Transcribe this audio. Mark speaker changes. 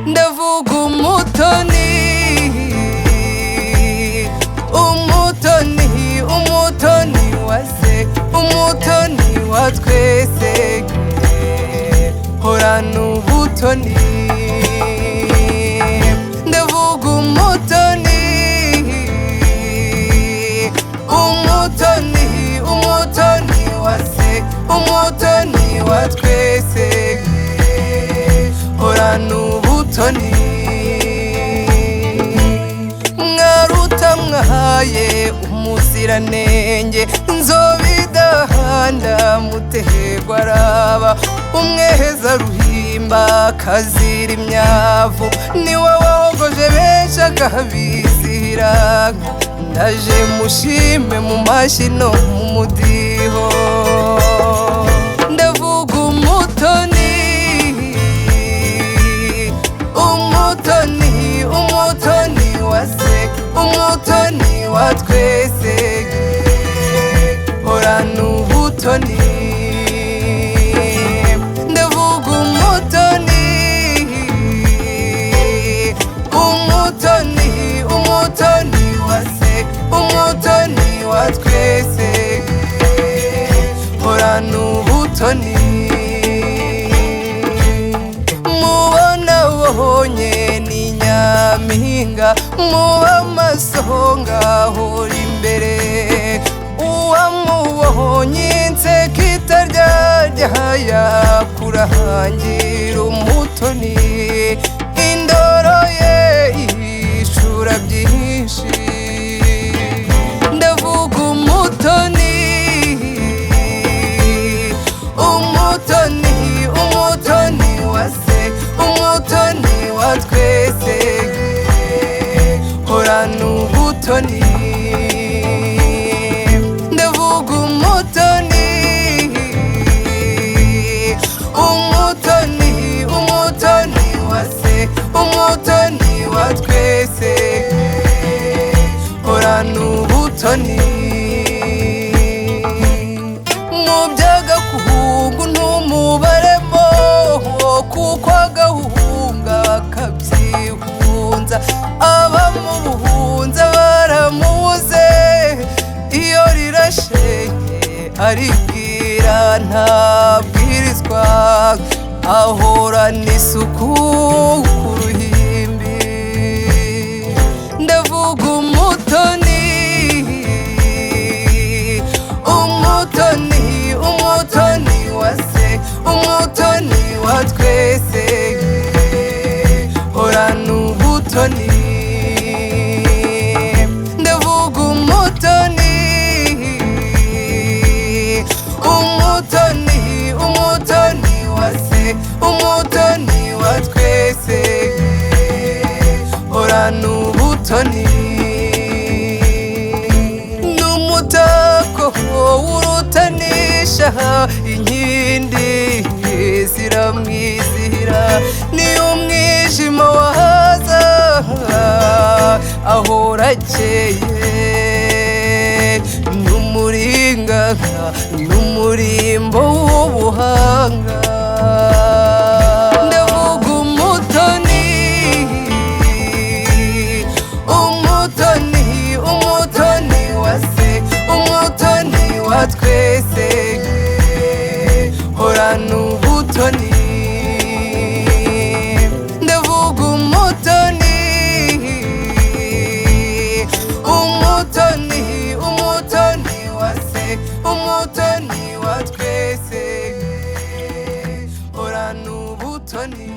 Speaker 1: ndavuga umutoni, umutoni, umutoni wa se, umutoni wa twese, horana ubutoni. ndavuga umutoni, umutoni, umutoni wa se, umutoni wa twese, horana ubutoni. mwaruta mwahaye umuziranenge, nzobe idahanda mutegwa araba, umweheza ruhimba kazira imyavu, niwe wahogoje benshi akabizihira, ndaje mushime mu mashyi no mu mudiho. ndavuga umutoni, umutoni, umutoni wa se, umutoni wa twese, horana ubutoni. ndavuga umutoni, umutoni, umutoni wa se, umutoni wa twese, horana ubutoni. mubona wonye ni nyampinga, muba amasonga hora imbere, uwamubonye inseko itaryarya yakurahangira umutoni, indoro ye yishura byinshi. ndavuga umutoni, umutoni, umutoni wa se, umutoni wa twese, horana ubutoni. ndavuga umutoni, umutoni, umutoni wa se, umutoni wa twese, horana ubutoni. mu by'agakungu ntumubaremo, kuko agahunga kabyihunza, abamubuhunza baramubuze, iyo rirashenge aribwira ntabwirizwa, ahorana isuku ku ruhimbi. ndavuga umutoni, umutoni, umutoni wa se, umutoni wa twese, horana ubutoni. ndavuga umutoni, umutoni, umutoni wa se, umutoni wa twese, horana ubutoni. n'umutako w'urutanisha inkindi ziramwizihira, niyo umwijima wahaza ahora akeye, n'umuringa n'umurimbo w'ubuhanga. ndavuga umutoni, umutoni, umutoni wa se, umutoni wa twese, horana ubutoni. ndavuga umutoni, umutoni, umutoni wa se, umutoni wa twese, horana ubutoni.